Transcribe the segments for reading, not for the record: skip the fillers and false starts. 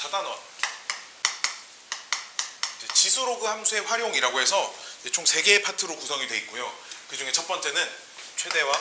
저단원 지수로그 함수의 활용이라고 해서 총 3개의 파트로 구성이 되어 있고요. 그 중에 첫 번째는 최대와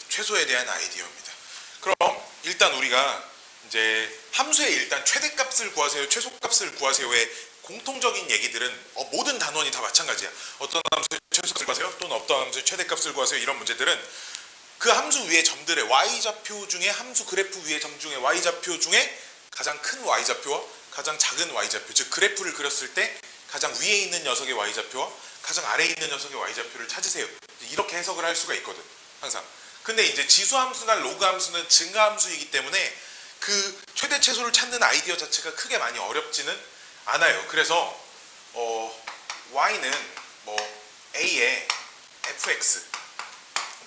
최소에 대한 아이디어입니다. 그럼 일단 우리가 이제 함수의 일단 최대값을 구하세요, 최소값을 구하세요의 공통적인 얘기들은 모든 단원이 다 마찬가지야. 어떤 함수의 최소값을 구하세요 또는 어떤 함수의 최대값을 구하세요 이런 문제들은 그 함수 위의 점들의 y좌표 중에 함수 그래프 위의 점 중에 y좌표 중에 가장 큰 y좌표와 가장 작은 y좌표, 즉 그래프를 그렸을 때 가장 위에 있는 녀석의 y좌표와 가장 아래에 있는 녀석의 y좌표를 찾으세요. 이렇게 해석을 할 수가 있거든 항상. 근데 이제 지수함수나 로그함수는 증가함수이기 때문에 그 최대 최소를 찾는 아이디어 자체가 크게 많이 어렵지는 않아요. 그래서 y는 뭐 a의 fx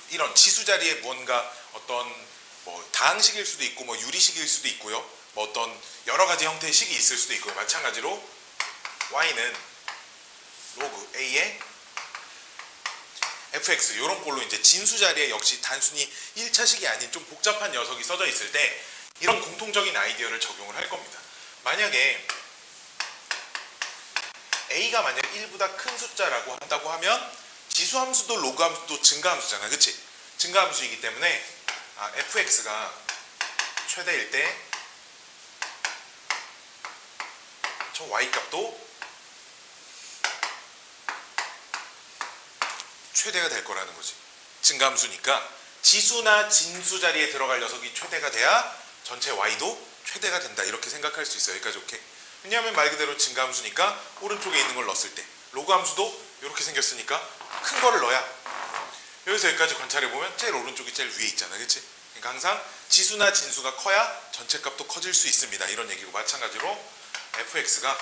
이런 지수 자리에 무언가 어떤 뭐 다항식일 수도 있고 뭐 유리식일 수도 있고요. 뭐 어떤 여러 가지 형태의 식이 있을 수도 있고요. 마찬가지로 y는 로그 a의 fx 이런 걸로 이제 진수 자리에 역시 단순히 1차식이 아닌 좀 복잡한 녀석이 써져 있을 때 이런 공통적인 아이디어를 적용을 할 겁니다. 만약에 a가 만약 1보다 큰 숫자라고 한다고 하면 지수함수도 로그함수도 증가함수잖아, 그치? 증가함수이기 때문에 fx가 최대일 때 저 y값도 최대가 될 거라는 거지. 증가함수니까 지수나 진수 자리에 들어갈 녀석이 최대가 돼야 전체 y도 최대가 된다 이렇게 생각할 수 있어요. 여기까지 오케이? 왜냐하면 말 그대로 증가함수니까 오른쪽에 있는 걸 넣었을 때 로그함수도 이렇게 생겼으니까 큰 거를 넣어야 여기서 여기까지 관찰해보면 제일 오른쪽이 제일 위에 있잖아, 그치? 그러니까 항상 지수나 진수가 커야 전체 값도 커질 수 있습니다 이런 얘기고, 마찬가지로 fx가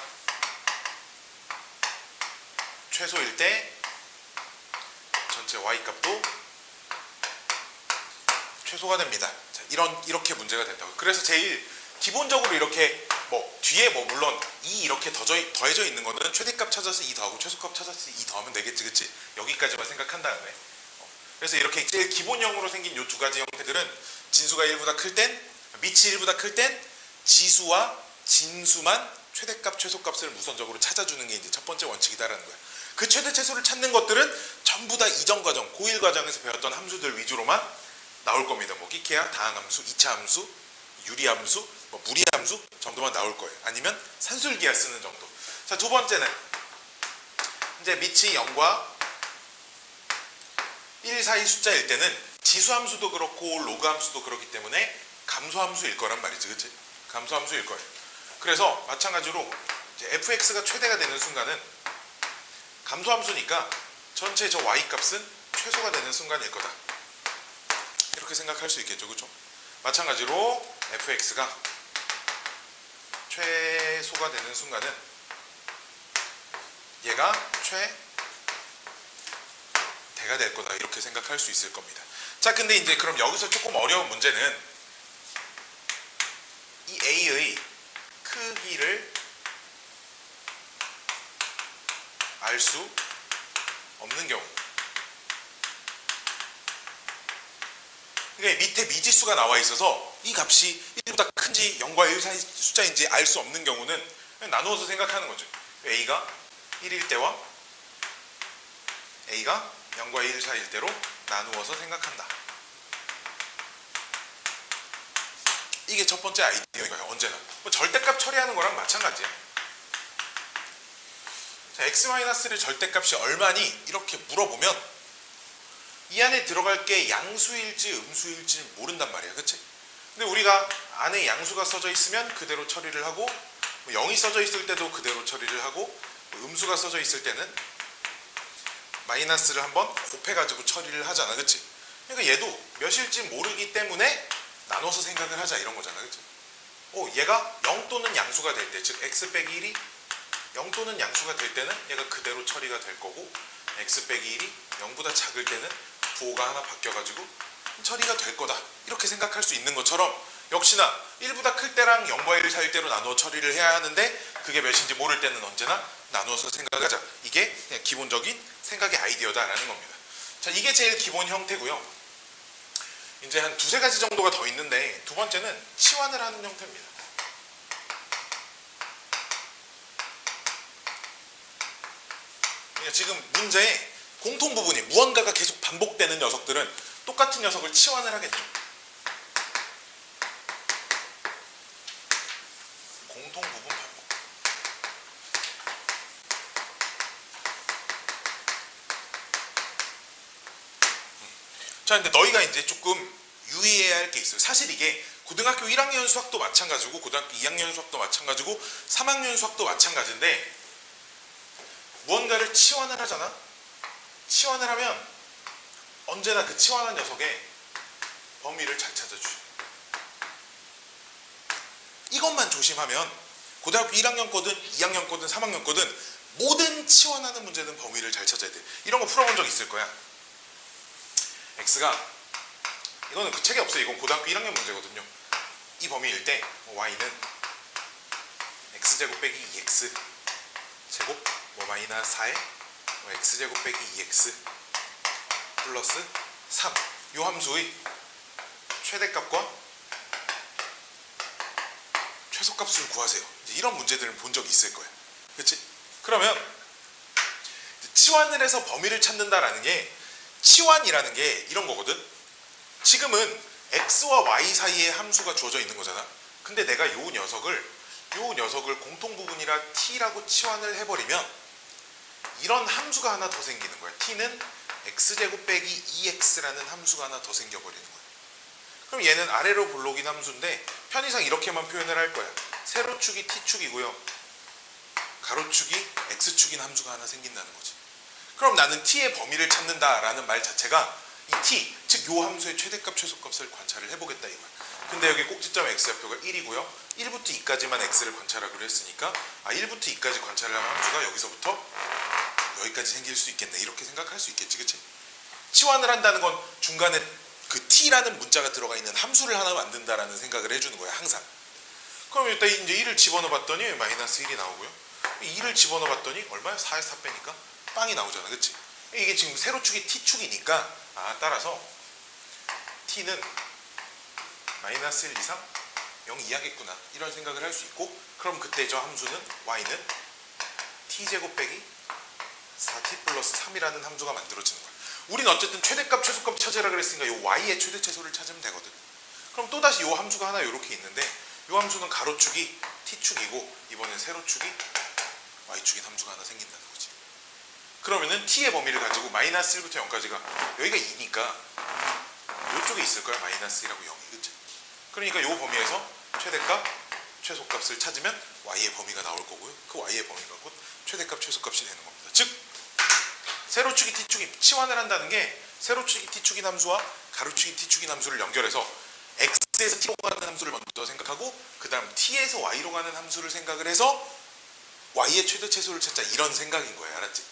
최소일 때 전체 y값도 최소가 됩니다. 자, 이렇게 문제가 된다고. 그래서 제일 기본적으로 이렇게 뭐 뒤에 뭐 물론 2 이렇게 더해져 있는 거는 최대값 찾아서 2 더하고 최소값 찾아서 2 더하면 되겠지, 그치? 여기까지만 생각한 다음에 그래서 이렇게 제일 기본형으로 생긴 이 두 가지 형태들은 진수가 1보다 클 땐, 밑이 1보다 클 땐 지수와 진수만 최대값, 최소값을 우선적으로 찾아주는 게 이제 첫 번째 원칙이다라는 거야. 그 최대 최소를 찾는 것들은 전부 다 이전 과정, 고1 과정에서 배웠던 함수들 위주로만 나올 겁니다. 뭐 끼케야, 다항함수, 2차 함수, 유리함수, 뭐 무리함수 정도만 나올 거예요. 아니면 산술기하 쓰는 정도. 자, 두 번째는 이제 밑이 0과 1 사이 숫자일 때는 지수함수도 그렇고 로그함수도 그렇기 때문에 감소함수일 거란 말이지, 그치? 감소함수일 거예요. 그래서 마찬가지로 이제 fx가 최대가 되는 순간은 감소함수니까 전체 저 y값은 최소가 되는 순간일 거다 이렇게 생각할 수 있겠죠, 그렇죠? 마찬가지로 fx가 최소가 되는 순간은 얘가 최대가 될 거다 이렇게 생각할 수 있을 겁니다. 자, 근데 이제 그럼 여기서 조금 어려운 문제는 이 a의 크기를 알 수 없는 경우, 그러니까 밑에 미지수가 나와 있어서 이 값이 1보다 큰지 0과 1 사이 숫자인지 알 수 없는 경우는 그냥 나누어서 생각하는 거죠. a가 1일 때와 a가 0과 1 사이일 때로 나누어서 생각한다. 이게 첫 번째 아이디어예요. 언제나 뭐 절대값 처리하는 거랑 마찬가지야. 자, x-를 절대값이 얼마니? 이렇게 물어보면 이 안에 들어갈 게 양수일지 음수일지 모른단 말이야, 그치? 근데 우리가 안에 양수가 써져 있으면 그대로 처리를 하고, 뭐 0이 써져 있을 때도 그대로 처리를 하고, 뭐 음수가 써져 있을 때는 마이너스를 한번 곱해가지고 처리를 하잖아, 그치? 그러니까 얘도 몇일지 모르기 때문에 나눠서 생각을 하자 이런 거잖아, 그치? 얘가 0 또는 양수가 될 때, 즉 x 빼기 1이 0 또는 양수가 될 때는 얘가 그대로 처리가 될 거고, x 빼기 1이 0보다 작을 때는 부호가 하나 바뀌어가지고 처리가 될 거다 이렇게 생각할 수 있는 것처럼, 역시나 1보다 클 때랑 0과 1 사이일 때로 나누어 처리를 해야 하는데 그게 몇인지 모를 때는 언제나 나누어서 생각하자. 이게 그냥 기본적인 생각의 아이디어다라는 겁니다. 자, 이게 제일 기본 형태고요. 이제 한 두세 가지 정도가 더 있는데 두 번째는 치환을 하는 형태입니다. 그러니까 지금 문제의 공통 부분이 무언가가 계속 반복되는 녀석들은 똑같은 녀석을 치환을 하겠죠. 공통 부분 반복. 자, 근데 너희가 이제 조금 유의해야 할 게 있어요. 사실 이게 고등학교 1학년 수학도 마찬가지고 고등학교 2학년 수학도 마찬가지고 3학년 수학도 마찬가지인데 무언가를 치환을 하잖아. 치환을 하면 언제나 그 치환한 녀석의 범위를 잘 찾아주죠. 이것만 조심하면 고등학교 1학년 거든 2학년 거든 3학년 거든 모든 치환하는 문제는 범위를 잘 찾아야 돼. 이런 거 풀어본 적 있을 거야. x가 이거는 그 책에 없어요. 이건 고등학교 1학년 문제거든요. 이 범위일 때 y는 x제곱 빼기 2x 제곱 마이너스 4에 x제곱 빼기 2x 플러스 3 이 함수의 최대값과 최소값을 구하세요. 이제 이런 문제들을 본 적이 있을 거예요. 그렇지? 그러면 치환을 해서 범위를 찾는다라는 게 치환이라는 게 이런 거거든. 지금은 x와 y 사이에 함수가 주어져 있는 거잖아. 근데 내가 요 녀석을 공통 부분이라 t라고 치환을 해버리면 이런 함수가 하나 더 생기는 거야. t는 x제곱 빼기 2x라는 함수가 하나 더 생겨버리는 거야. 그럼 얘는 아래로 볼록인 함수인데 편의상 이렇게만 표현을 할 거야. 세로축이 t축이고요. 가로축이 x축인 함수가 하나 생긴다는 거지. 그럼 나는 t의 범위를 찾는다라는 말 자체가 이 t, 즉 요 함수의 최대값, 최소값을 관찰을 해보겠다 이거야. 근데 여기 꼭지점 x좌표가 1이고요. 1부터 2까지만 x를 관찰하기로 했으니까 1부터 2까지 관찰을 하면 함수가 여기서부터 여기까지 생길 수 있겠네. 이렇게 생각할 수 있겠지, 그치? 치환을 한다는 건 중간에 그 t라는 문자가 들어가 있는 함수를 하나 만든다라는 생각을 해주는 거야, 항상. 그럼 일단 이제 1을 집어넣어 봤더니 마이너스 1이 나오고요. 2를 집어넣어 봤더니 얼마야? 4에서 4 빼니까 빵이 나오잖아, 그치? 이게 지금 세로축이 t축이니까 따라서 t는 마이너스 1 이상 0 이하겠구나 이런 생각을 할 수 있고, 그럼 그때 저 함수는 y는 t제곱 빼기 4t 플러스 3이라는 함수가 만들어지는 거야. 우리는 어쨌든 최대값 최소값 찾으라 그랬으니까 이 y의 최대 최소를 찾으면 되거든. 그럼 또다시 이 함수가 하나 이렇게 있는데 이 함수는 가로축이 t축이고 이번엔 세로축이 y축인 함수가 하나 생긴다는 거지. 그러면은 t의 범위를 가지고 마이너스 1부터 0까지가 여기가 2니까 이쪽에 있을 거야. 마이너스 1하고 0이, 그치? 그러니까 이 범위에서 최대값 최소값을 찾으면 y의 범위가 나올 거고요. 그 y의 범위가 곧 최대값 최소값이 되는 겁니다. 즉 세로축이 t축이 치환을 한다는 게 세로축이 t축인 함수와 가로축이 t축인 함수를 연결해서 x에서 t로 가는 함수를 먼저 생각하고 그 다음 t에서 y로 가는 함수를 생각을 해서 y의 최대 최소를 찾자, 이런 생각인 거예요. 알았지?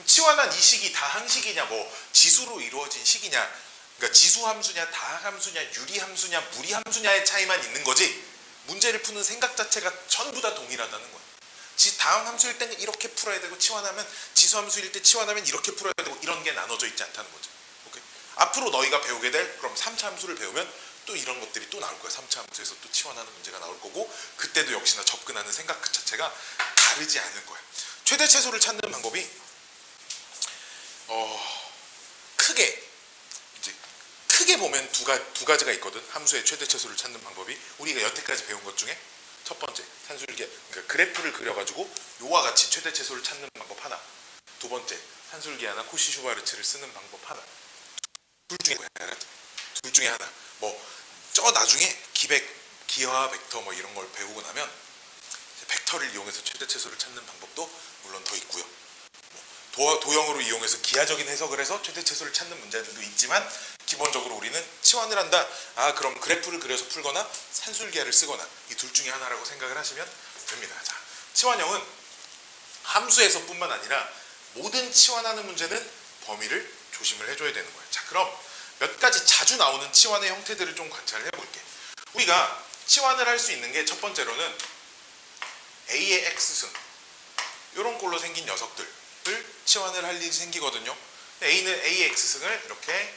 치환한 이 식이 다항식이냐 뭐 지수로 이루어진 식이냐, 그러니까 지수 함수냐 다항 함수냐 유리 함수냐 무리 함수냐의 차이만 있는 거지 문제를 푸는 생각 자체가 전부 다 동일하다는 거야. 다항 함수일 때는 이렇게 풀어야 되고 치환하면 지수 함수일 때 치환하면 이렇게 풀어야 되고 이런 게 나눠져 있지 않다는 거죠. 오케이? 앞으로 너희가 배우게 될 그럼 3차 함수를 배우면 또 이런 것들이 또 나올 거야. 3차 함수에서 또 치환하는 문제가 나올 거고 그때도 역시나 접근하는 생각 그 자체가 다르지 않을 거야. 최대 최소를 찾는 방법이 크게 보면 두 가지가 있거든. 함수의 최대 최소를 찾는 방법이 우리가 여태까지 배운 것 중에 첫 번째 산술계, 그러니까 그래프를 그려가지고 요와 같이 최대 최소를 찾는 방법 하나, 두 번째 산술계하나 코시-슈바르츠를 쓰는 방법 하나. 둘 중에 하나. 뭐 저 나중에 기하 벡터 뭐 이런 걸 배우고 나면 벡터를 이용해서 최대 최소를 찾는 방법도 물론 더 있고요. 도형으로 이용해서 기하적인 해석을 해서 최대 최소를 찾는 문제들도 있지만 기본적으로 우리는 치환을 한다. 그럼 그래프를 그려서 풀거나 산술기하를 쓰거나 이 둘 중에 하나라고 생각을 하시면 됩니다. 자, 치환형은 함수에서 뿐만 아니라 모든 치환하는 문제는 범위를 조심을 해줘야 되는 거예요. 자, 그럼 몇 가지 자주 나오는 치환의 형태들을 좀 관찰을 해볼게. 우리가 치환을 할 수 있는 게 첫 번째로는 A의 X승 이런 꼴로 생긴 녀석들을 치환을 할 일이 생기거든요. A의 X승을 이렇게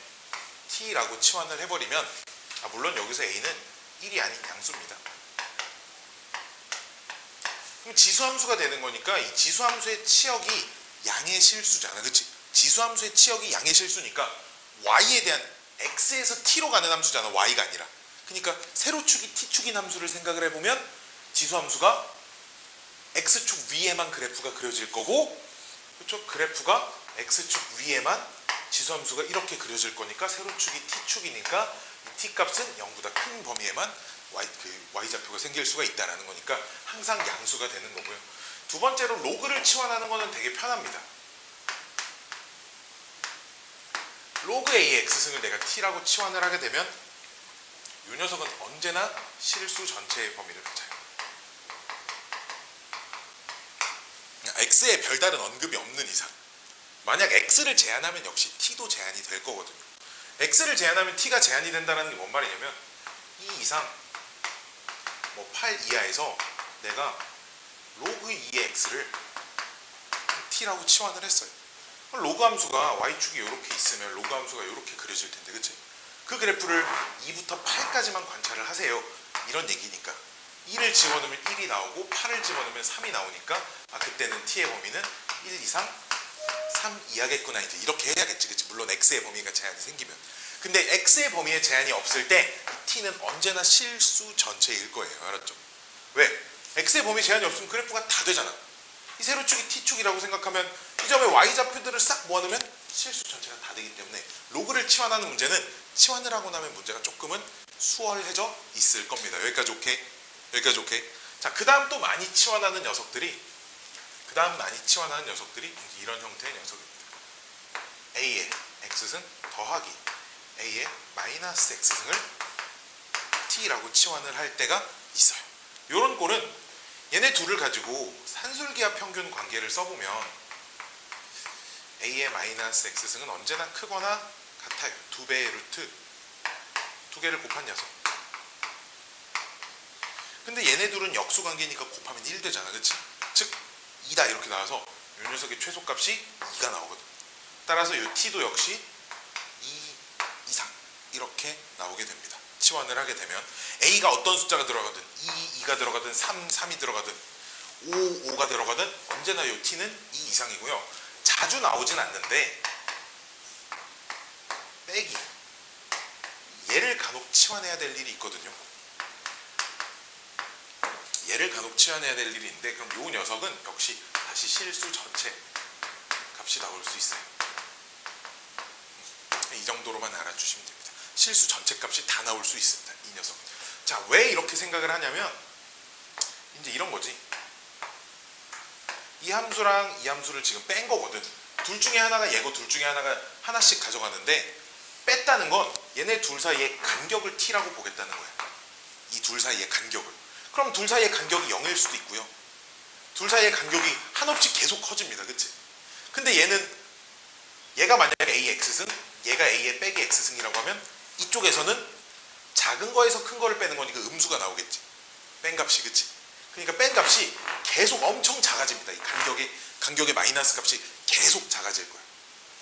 t라고 치환을 해버리면, 물론 여기서 a는 1이 아닌 양수입니다. 그럼 지수함수가 되는 거니까 이 지수함수의 치역이 양의 실수잖아, 그치? 지수함수의 치역이 양의 실수니까 y에 대한 x에서 t로 가는 함수잖아, y가 아니라. 그러니까 세로축이 t축인 함수를 생각을 해보면 지수함수가 x축 위에만 그래프가 그려질 거고, 그렇죠? 그래프가 x축 위에만 지수함수가 이렇게 그려질 거니까 세로축이 t축이니까 이 t값은 0보다 큰 범위에만 y좌표가 생길 수가 있다는 거니까 항상 양수가 되는 거고요. 두 번째로 로그를 치환하는 거는 되게 편합니다. 로그 a의 x승을 내가 t라고 치환을 하게 되면 이 녀석은 언제나 실수 전체의 범위를 가져요. x에 별다른 언급이 없는 이상, 만약 x를 제한하면 역시 t도 제한이 될 거거든요. x를 제한하면 t가 제한이 된다는 게 뭔 말이냐면 2 이상 8 이하에서 내가 로그 2의 x를 t라고 치환을 했어요. 로그 함수가 y축이 이렇게 있으면 로그 함수가 이렇게 그려질 텐데, 그치? 그 그래프를 2부터 8까지만 관찰을 하세요, 이런 얘기니까. 2를 집어넣으면 1이 나오고 8을 집어넣으면 3이 나오니까 그때는 t의 범위는 1 이상 3 이하겠구나, 이제 이렇게 해야겠지, 그치? 물론 x의 범위가 제한이 생기면. 근데 x의 범위에 제한이 없을 때 t는 언제나 실수 전체일 거예요, 알았죠? 왜? x의 범위 제한이 없으면 그래프가 다 되잖아. 이 세로축이 t축이라고 생각하면 이 점의 y좌표들을 싹 모아놓으면 실수 전체가 다 되기 때문에 로그를 치환하는 문제는 치환을 하고 나면 문제가 조금은 수월해져 있을 겁니다. 여기까지 오케이? 여기까지 오케이? 자, 그 다음 또 많이 치환하는 녀석들이 이런 형태의 녀석입니다. a의 x승 더하기 a의 마이너스 x승을 t라고 치환을 할 때가 있어요. 이런 꼴은 얘네 둘을 가지고 산술기하 평균 관계를 써보면 a의 마이너스 x승은 언제나 크거나 같아요. 2배의 루트 2개를 곱한 녀석. 근데 얘네 둘은 역수관계니까 곱하면 1 되잖아, 그치? 즉 2다 이렇게 나와서 이 녀석의 최소값이 2가 나오거든. 따라서 이 t도 역시 2 이상 이렇게 나오게 됩니다. 치환을 하게 되면 a가 어떤 숫자가 들어가든 2가 들어가든 3이 들어가든 5가 들어가든 언제나 이 t는 2 이상이고요. 자주 나오진 않는데 빼기, 얘를 간혹 치환해야 될 일이 있거든요. 얘를 간혹 치환해야 될 일이 있는데, 그럼 이 녀석은 역시 다시 실수 전체 값이 나올 수 있어요. 이 정도로만 알아주시면 됩니다. 실수 전체 값이 다 나올 수 있습니다, 이 녀석. 자, 왜 이렇게 생각을 하냐면 이제 이런 거지. 이 함수랑 이 함수를 지금 뺀 거거든. 둘 중에 하나가 얘고 둘 중에 하나가 하나씩 가져가는데, 뺐다는 건 얘네 둘 사이의 간격을 t라고 보겠다는 거야. 이 둘 사이의 간격을. 그럼 둘 사이의 간격이 0일 수도 있고요. 둘 사이의 간격이 한없이 계속 커집니다, 그치? 근데 얘가 만약에 a x승, 얘가 a의 빼기 x승이라고 하면 이쪽에서는 작은 거에서 큰 거를 빼는 거니까 음수가 나오겠지, 뺀 값이, 그치? 그러니까 뺀 값이 계속 엄청 작아집니다. 이 간격의 마이너스 값이 계속 작아질 거예요.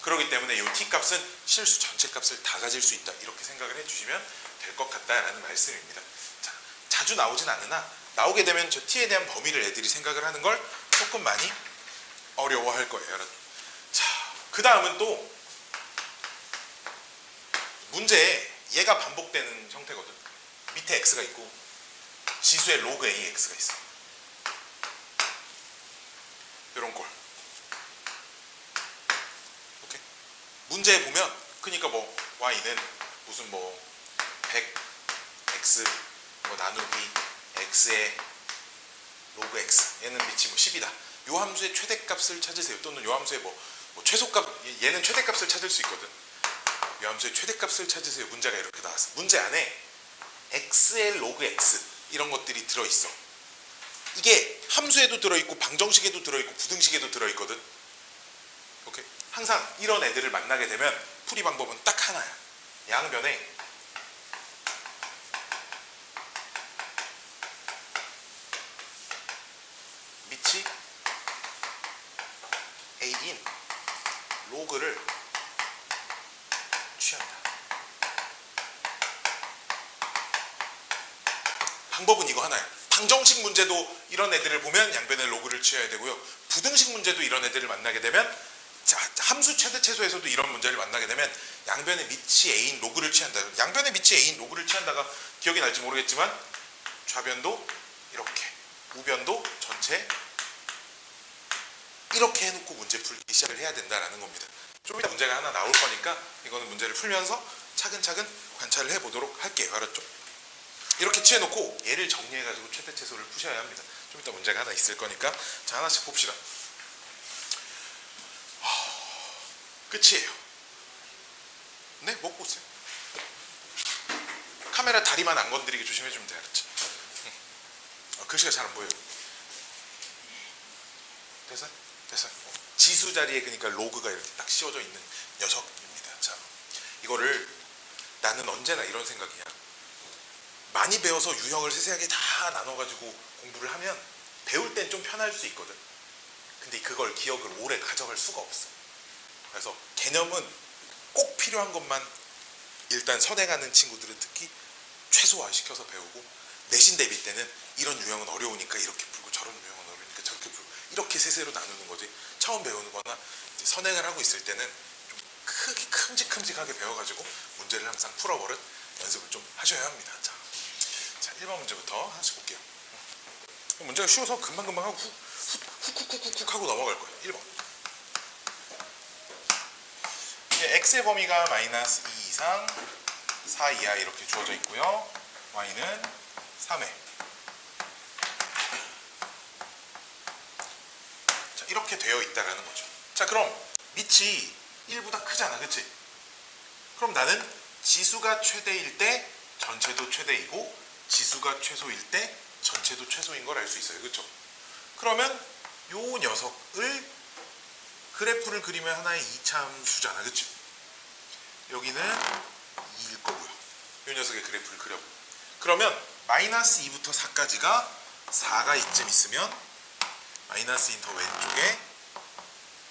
그렇기 때문에 이 t 값은 실수 전체 값을 다 가질 수 있다, 이렇게 생각을 해주시면 될 것 같다라는 말씀입니다. 자, 자주 나오진 않으나 나오게 되면 저 t에 대한 범위를 애들이 생각을 하는 걸 조금 많이 어려워할 거예요, 여러분. 자, 그 다음은 또 문제에 얘가 반복되는 형태거든. 밑에 x가 있고 지수의 로그 a x가 있어. 이런 꼴. 오케이? 문제에 보면, 그러니까 뭐 y는 무슨 100 x 나누기 x의 로그 x, 얘는 밑이 10이다. 요 함수의 최대값을 찾으세요. 또는 요 함수의 최소값, 얘는 최대값을 찾을 수 있거든. 요 함수의 최대값을 찾으세요. 문제가 이렇게 나왔어. 문제 안에 x의 로그 x 이런 것들이 들어있어. 이게 함수에도 들어있고 방정식에도 들어있고 부등식에도 들어있거든. 오케이? 항상 이런 애들을 만나게 되면 풀이 방법은 딱 하나야. 양변에 밑이 a인 로그를 취한다. 방법은 이거 하나야. 방정식 문제도 이런 애들을 보면 양변의 로그를 취해야 되고요. 부등식 문제도 이런 애들을 만나게 되면, 자, 함수 최대 최소에서도 이런 문제를 만나게 되면 양변의 밑이 a인 로그를 취한다. 양변의 밑이 a인 로그를 취한다가 기억이 날지 모르겠지만 좌변도 이렇게, 우변도 전체 이렇게 해놓고 문제 풀기 시작을 해야 된다라는 겁니다. 좀 이따 문제가 하나 나올 거니까 이거는 문제를 풀면서 차근차근 관찰을 해보도록 할게요. 알았죠? 이렇게 취해놓고 얘를 정리해가지고 최대 최소를 푸셔야 합니다. 좀 이따 문제가 하나 있을 거니까. 자, 하나씩 봅시다. 끝이에요. 네, 먹고 오세요. 카메라 다리만 안 건드리게 조심해주면 돼. 알았지? 글씨가 잘 안 보여요. 됐어요? 됐어요. 지수 자리에 그러니까 로그가 이렇게 딱 씌워져 있는 녀석입니다. 자, 이거를 나는 언제나 이런 생각이야. 많이 배워서 유형을 세세하게 다 나눠가지고 공부를 하면 배울 땐 좀 편할 수 있거든. 근데 그걸 기억을 오래 가져갈 수가 없어. 그래서 개념은 꼭 필요한 것만 일단 선행하는 친구들은 특히 최소화시켜서 배우고, 내신 대비 때는 이런 유형은 어려우니까 이렇게 풀고 저런 유형은 어려우니까 저렇게 풀고 이렇게 세세로 나누는 거지. 처음 배우는 거나 선행을 하고 있을 때는 좀 크게 큼직큼직하게 배워가지고 문제를 항상 풀어버릇 연습을 좀 하셔야 합니다. 자, 1번 문제부터 하나씩 볼게요. 문제가 쉬워서 금방금방 하고 훅 하고 넘어갈 거예요. 1번. x의 범위가 마이너스 2 이상 4 이하 이렇게 주어져 있고요. y는 3회. 자, 이렇게 되어 있다라는 거죠. 자, 그럼 밑이 1보다 크잖아, 그치? 그럼 나는 지수가 최대일 때 전체도 최대이고 지수가 최소일 때 전체도 최소인 걸 알 수 있어요, 그쵸? 그러면 요 녀석을 그래프를 그리면 하나의 이차함수잖아, 그치? 여기는 2일 거고요. 요 녀석의 그래프를 그려보고, 그러면 마이너스 2부터 4까지가 4가 이쯤 있으면 마이너스 2는 더 왼쪽에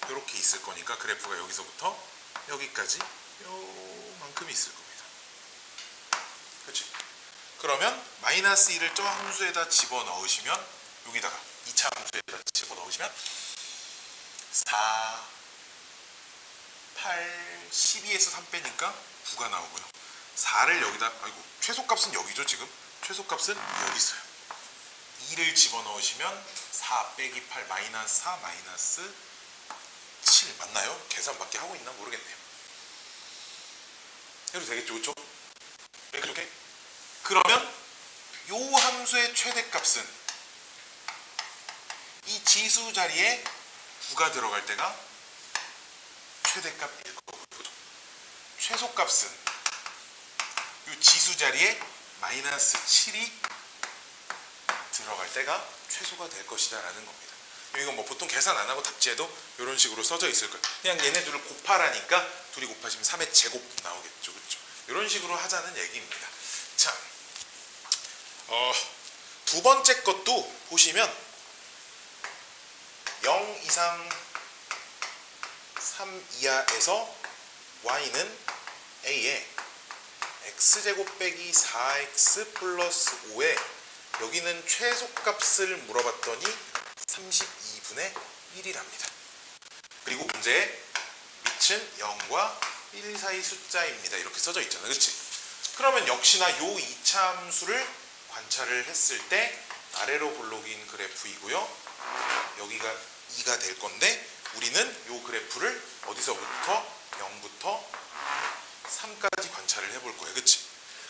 이렇게 있을 거니까 그래프가 여기서부터 여기까지 요만큼이 있을 겁니다. 그치? 그러면 마이너스 2를 저 함수에다 집어넣으시면, 여기다가 2차 함수에다 집어넣으시면 4, 8, 12에서 3 빼니까 9가 나오고요. 4를 여기다, 아이고, 최소값은 여기죠 지금? 최소값은 여기 있어요. 2를 집어넣으시면 4 빼기 8 마이너스 4 마이너스 7 맞나요? 계산밖에 하고 있나 모르겠네요. 해도 되겠죠, 그렇죠? 이렇게. 그러면 요 함수의 최대값은 이 지수 자리에 9가 들어갈 때가 최대값일 거고요. 최소값은 이 지수 자리에 마이너스 7이 들어갈 때가 최소가 될 것이다 라는 겁니다. 이건 뭐 보통 계산 안 하고 답지에도 이런 식으로 써져 있을 거예요. 그냥 얘네 둘을 곱하라니까 둘이 곱하시면 3의 제곱 나오겠죠, 그렇죠? 이런 식으로 하자는 얘기입니다. 자, 두 번째 것도 보시면 0 이상 3 이하에서 y는 a에 x제곱 빼기 4x 플러스 5에 여기는 최소값을 물어봤더니 32분의 1이랍니다. 그리고 문제의 밑은 0과 1 사이 숫자입니다. 이렇게 써져 있잖아요, 그렇지? 그러면 역시나 요 2차 함수를 관찰을 했을 때 아래로 볼록인 그래프이고요. 여기가 2가 될 건데 우리는 요 그래프를 어디서부터 0부터 3까지 관찰을 해볼 거예요, 그치?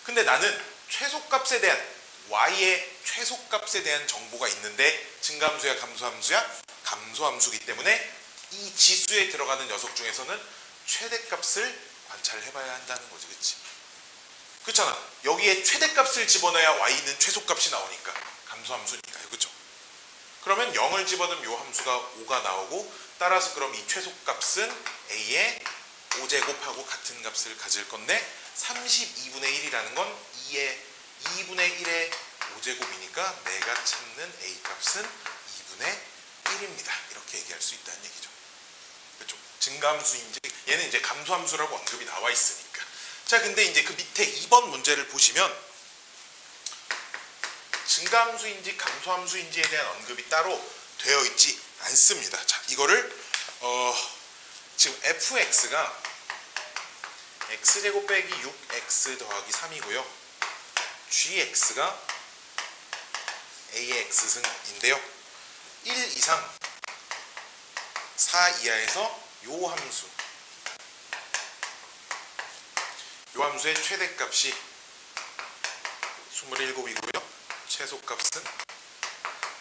근데 나는 최소값에 대한 y의 최소값에 대한 정보가 있는데 증가함수야 감소함수야? 감소함수기 때문에 이 지수에 들어가는 녀석 중에서는 최대값을 관찰해봐야 한다는 거지, 그치? 그렇잖아. 여기에 최대값을 집어넣어야 y는 최소값이 나오니까 감소함수니까요, 그쵸? 그러면 0을 집어넣으면 요 함수가 5가 나오고, 따라서 그럼 이 최소값은 a의 5제곱하고 같은 값을 가질 건데 32분의 1이라는 건 2분의 1의 5제곱이니까 내가 찾는 a 값은 2분의 1입니다. 이렇게 얘기할 수 있다는 얘기죠. 그렇죠? 증가함수인지 얘는 이제 감소함수라고 언급이 나와 있으니까. 자, 근데 이제 그 밑에 2번 문제를 보시면 증가함수인지 감소함수인지에 대한 언급이 따로 되어 있지 않습니다. 자, 이거를 지금 fx가 x제곱 빼기 6x 더하기 3이고요. gx가 a의 x승인데요. 1 이상 4 이하에서 요 함수의 최대값이 27이고요. 최소값은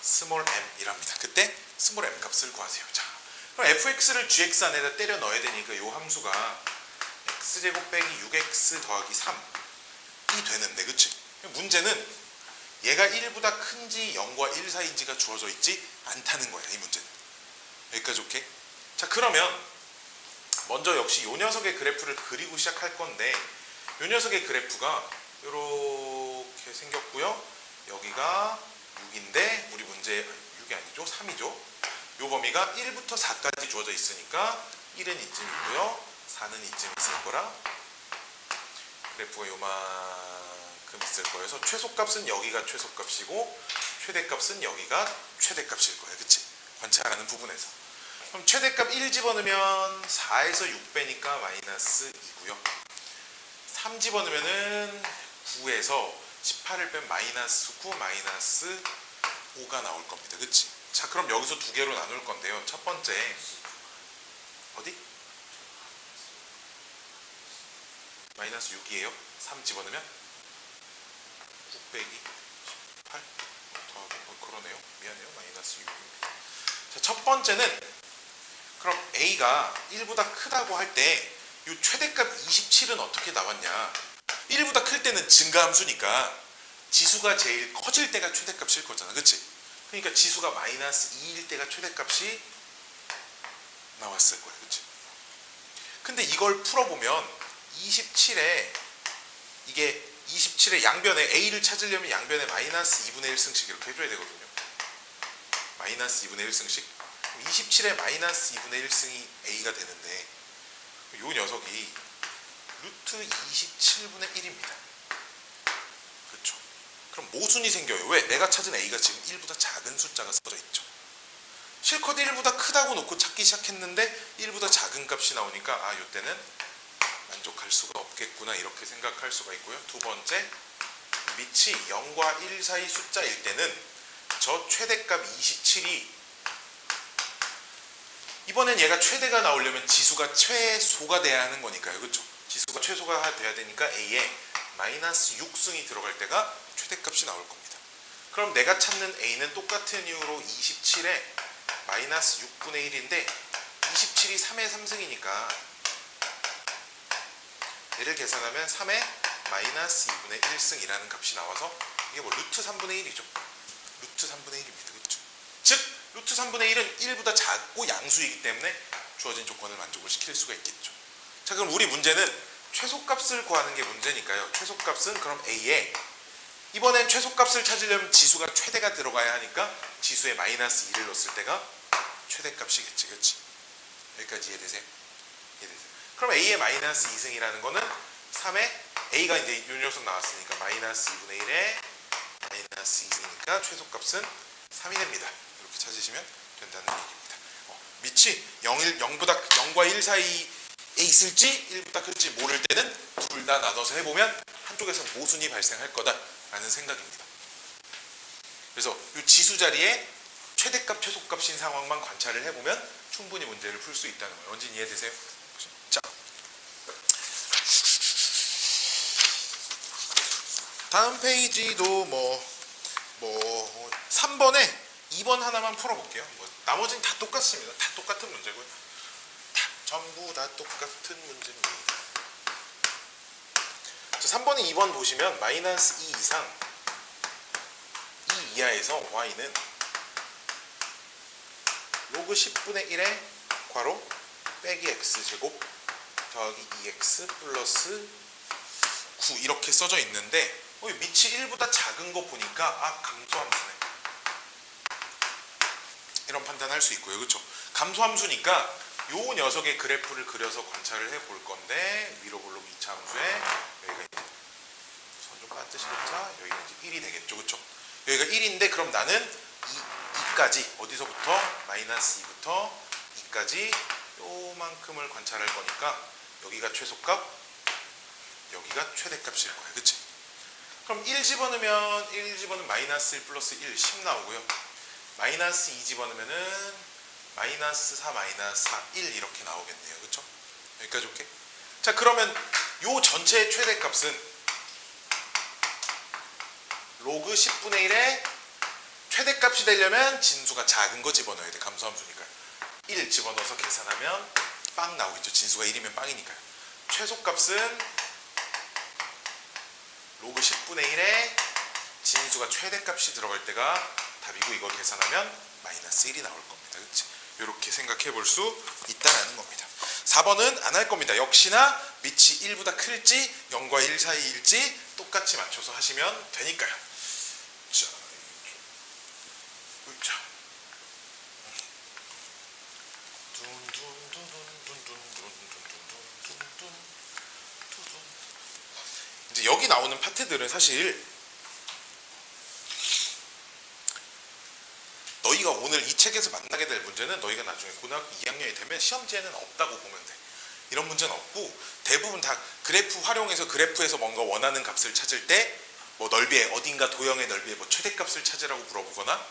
스몰 m이랍니다. 그때 스몰 m 값을 구하세요. 자, 그럼 fx를 gx 안에다 때려 넣어야 되니까 요 함수가 x제곱 빼기 6x 더하기 3이 되는데, 그치? 문제는 얘가 1보다 큰지 0과 1 사이인지가 주어져 있지 않다는 거야, 이 문제는. 여기까지 오케이? 자, 그러면 먼저 역시 요 녀석의 그래프를 그리고 시작할 건데, 요 녀석의 그래프가 이렇게 생겼고요. 여기가 6인데 우리 문제 6이 아니죠, 3이죠. 요 범위가 1부터 4까지 주어져 있으니까 1은 이쯤이고요, 4는 이쯤 있을 거라. 그래프가 요만큼 있을 거여서 최소값은 여기가 최소값이고 최대값은 여기가 최대값일 거예요, 그치? 관찰하는 부분에서. 그럼 최대값 1 집어넣으면 4에서 6 빼니까 마이너스 2고요. 3 집어넣으면은 9에서 18을 빼면 마이너스 9, 마이너스 5가 나올 겁니다, 그치? 자, 그럼 여기서 두 개로 나눌 건데요. 첫 번째 어디? 마이너스 6이에요. 3 집어넣으면 9 빼기 18 더하기 그러네요. 미안해요. 마이너스 6입니다. 자, 첫 번째는 그럼 A가 1보다 크다고 할 때 이 최대값 27은 어떻게 나왔냐? 1보다 클 때는 증가함수니까 지수가 제일 커질 때가 최대값일 거잖아, 그치? 그러니까 지수가 마이너스 2일 때가 최대값이 나왔을 거야, 그치? 근데 이걸 풀어보면 27에 이게 27의 양변에 A를 찾으려면 양변에 마이너스 2분의 1승씩 이렇게 해줘야 되거든요. 마이너스 2분의 1승씩. 27에 마이너스 2분의 1승이 A가 되는데 요 녀석이 루트 27분의 1입니다. 그렇죠? 그럼 모순이 생겨요. 왜? 내가 찾은 A가 지금 1보다 작은 숫자가 써져 있죠. 실컷 1보다 크다고 놓고 찾기 시작했는데 1보다 작은 값이 나오니까 아, 이때는 만족할 수가 없겠구나, 이렇게 생각할 수가 있고요. 두 번째, 밑이 0과 1 사이 숫자일 때는 저 최대값 27이 이번엔 얘가 최대가 나오려면 지수가 최소가 돼야 하는 거니까요, 그렇죠? 지수가 최소가 돼야 되니까 A에 마이너스 6승이 들어갈 때가 최대값이 나올 겁니다. 그럼 내가 찾는 A는 똑같은 이유로 27에 마이너스 6분의 1인데 27이 3의 3승이니까 얘를 계산하면 3의 마이너스 2분의 1승이라는 값이 나와서 이게 뭐 루트 3분의 1이죠. 루트 3분의 1입니다. 그렇죠? 즉 루트 3분의 1은 1보다 작고 양수이기 때문에 주어진 조건을 만족을 시킬 수가 있겠죠. 자, 그럼 우리 문제는 최소값을 구하는 게 문제니까요. 최소값은 그럼 A에 이번엔 최소값을 찾으려면 지수가 최대가 들어가야 하니까 지수에 마이너스 2를 넣었을 때가 최대값이겠지, 그렇지? 여기까지 이해되세요? 이해되세요? 그럼 A의 마이너스 2승이라는 거는 3에 A가 이제 요 녀석 나왔으니까 마이너스 2분의 1에 마이너스 2승이니까 최소값은 3이 됩니다. 이렇게 찾으시면 된다는 얘기입니다. 밑이 0과 1 사이에 있을지 1보다 클지 모를 때는 둘 다 나눠서 해보면 한쪽에서 모순이 발생할 거다라는 생각입니다. 그래서 이 지수 자리에 최대값, 최소값인 상황만 관찰을 해보면 충분히 문제를 풀 수 있다는 거예요. 원진 이해되세요? 자, 다음 페이지도 3번에 2번 하나만 풀어볼게요. 나머지는 다 똑같습니다. 다 똑같은 문제고요. 전부 다 똑같은 문제입니다. 자, 3번에 2번 보시면 마이너스 2 이상 2 이하에서 y는 로그 10분의 1의 괄호 빼기 x제곱 더하기 2x 플러스 9 이렇게 써져 있는데 밑이 1보다 작은 거 보니까 아, 감소함수네, 이런 판단할 수 있고요. 그렇죠? 감소함수니까 요 녀석의 그래프를 그려서 관찰을 해볼 건데 위로 볼록 2차 함수에 여기가 선 좀 빠뜨시겠죠? 여기가 이제 1이 되겠죠. 그렇죠? 여기가 1인데 그럼 나는 2까지 어디서부터? 마이너스 2부터 2까지 요만큼을 관찰할 거니까 여기가 최소값, 여기가 최대값일 거야. 그치? 그럼 1 집어넣으면 1 집어넣으면 마이너스 1 플러스 1, 10 나오고요. 마이너스 2 집어넣으면은 마이너스 4, 마이너스 4, 1 이렇게 나오겠네요. 그쵸? 여기까지 올게. 자, 그러면 요 전체의 최대값은 로그 10분의 1의 최대값이 되려면 진수가 작은 거 집어넣어야 돼. 감소함수니까요. 1 집어넣어서 계산하면 빵 나오겠죠. 진수가 1이면 빵이니까요. 최소값은 로그 10분의 1에 진수가 최대값이 들어갈 때가 답이고 이거 계산하면 마이너스 1이 나올 겁니다. 그치? 이렇게 생각해 볼 수 있다는 겁니다. 4번은 안 할 겁니다. 역시나 밑이 1보다 클지 0과 1 사이일지 똑같이 맞춰서 하시면 되니까요. 자, 이제 여기 나오는 파트들은 사실 너희가 오늘 이 책에서 만나게 될 문제는 너희가 나중에 고등학교 2학년이 되면 시험지에는 없다고 보면 돼. 이런 문제는 없고 대부분 다 그래프 활용해서 그래프에서 뭔가 원하는 값을 찾을 때 뭐 넓이에 어딘가 도형의 넓이에 뭐 최대값을 찾으라고 물어보거나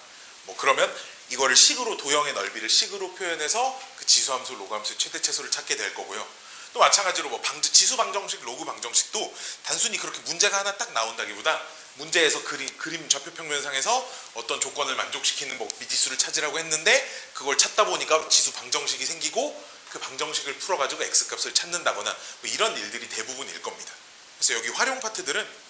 뭐 그러면 이거를 식으로 도형의 넓이를 식으로 표현해서 그 지수함수, 로그함수의 최대최소를 찾게 될 거고요. 또 마찬가지로 뭐 지수 방정식, 로그 방정식도 단순히 그렇게 문제가 하나 딱 나온다기보다 문제에서 그림 좌표평면상에서 어떤 조건을 만족시키는 뭐 미지수를 찾으라고 했는데 그걸 찾다 보니까 지수 방정식이 생기고 그 방정식을 풀어가지고 x값을 찾는다거나 뭐 이런 일들이 대부분일 겁니다. 그래서 여기 활용 파트들은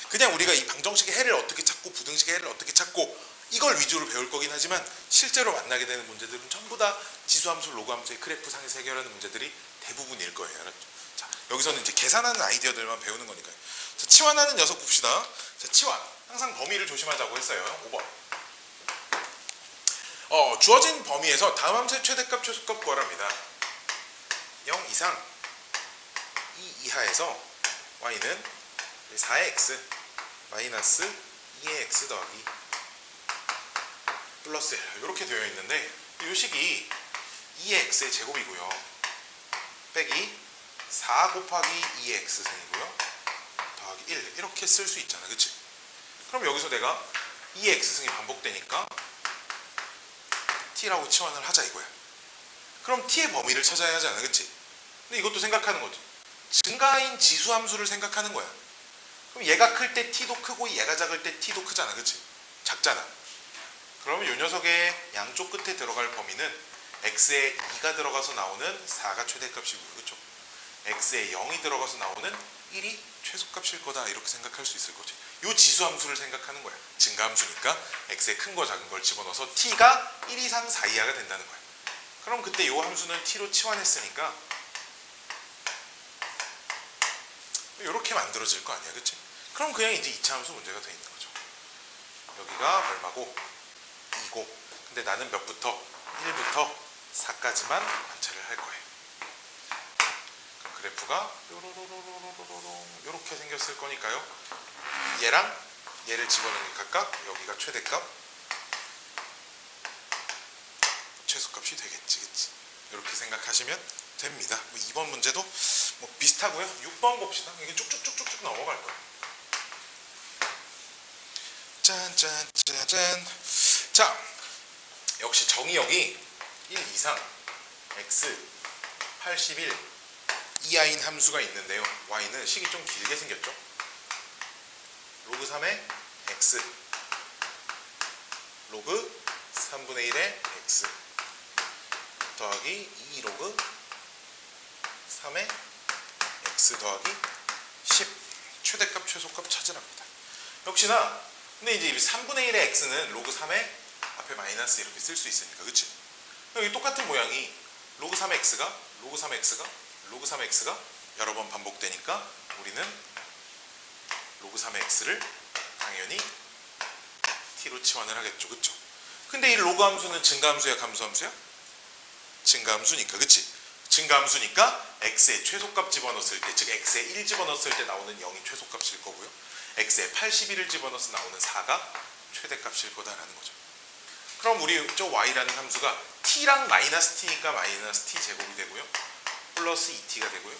그냥 우리가 이 방정식의 해를 어떻게 찾고 부등식의 해를 어떻게 찾고 이걸 위주로 배울 거긴 하지만 실제로 만나게 되는 문제들은 전부 다 지수함수, 로그함수의 그래프상에서 해결하는 문제들이 대부분일 거예요. 알았죠? 자, 여기서는 이제 계산하는 아이디어들만 배우는 거니까요. 자, 치환하는 녀석 봅시다. 자, 치환. 항상 범위를 조심하자고 했어요. 5번. 주어진 범위에서 다음 함수의 최대값, 최소값 구하랍니다. 0 이상 2 이하에서 y는 4의 x 마이너스 2의 x 더하기 플러스 1 이렇게 되어 있는데 이 식이 2의 x의 제곱이고요. 빼기 4 곱하기 2의 x승이고요. 더하기 1 이렇게 쓸 수 있잖아. 그치? 그럼 여기서 내가 2의 x승이 반복되니까 t라고 치환을 하자 이거야. 그럼 t의 범위를 찾아야 하지 않아. 그치? 근데 이것도 생각하는 거지. 증가인 지수함수를 생각하는 거야. 그럼 얘가 클 때 t도 크고 얘가 작을 때 t도 크잖아. 그치? 작잖아. 그러면 이 녀석의 양쪽 끝에 들어갈 범위는 x에 2가 들어가서 나오는 4가 최대값이고요. 그쵸? x에 0이 들어가서 나오는 1이 최소값일 거다. 이렇게 생각할 수 있을 거지. 이 지수함수를 생각하는 거야. 증가함수니까 x에 큰 거 작은 걸 집어넣어서 t가 1 이상 4 이하가 된다는 거야. 그럼 그때 이 함수는 t로 치환했으니까 이렇게 만들어질 거 아니야. 그치? 그럼 그냥 이제 2차 함수 문제가 돼 있는 거죠. 여기가 얼마고 2고 근데 나는 몇부터 1부터 4까지만 관찰을 할 거예요. 그럼 그래프가 이렇게 생겼을 거니까요. 얘랑 얘를 집어넣으니 각각 여기가 최대값 최소값이 되겠지. 그치? 이렇게 생각하시면 됩니다. 뭐 2번 문제도 뭐 비슷하고요. 6번 봅시다. 이게 쭉쭉쭉쭉 넘어갈 거예요. 짠짠짠짠. 자, 역시 정의역이 1 이상 x 81 이하인 함수가 있는데요. y는 식이 좀 길게 생겼죠. 로그 3의 x 로그 3분의 1의 x 더하기 2 로그 3의 x 더하기 10 최대값 최소값 찾으랍니다. 역시나 근데 이제 3분의 1의 x는 로그 3의 앞에 마이너스 이렇게 쓸 수 있으니까 그치? 여기 똑같은 모양이 로그 3의 x가 로그 3의 x가 로그 3의 x가 여러 번 반복되니까 우리는 로그 3의 x를 당연히 t로 치환을 하겠죠. 그쵸? 근데 이 로그 함수는 증가함수야 감소함수야? 증가함수니까 그치? 증가함수니까 x의 최소값 집어넣었을 때 즉 x에 1 집어넣었을 때 나오는 0이 최소값일 거고요. x에 81을 집어넣어서 나오는 4가 최대값일 거다라는 거죠. 그럼 우리 저 y라는 함수가 t랑 마이너스 t니까 마이너스 t 제곱이 되고요. 플러스 2t가 되고요.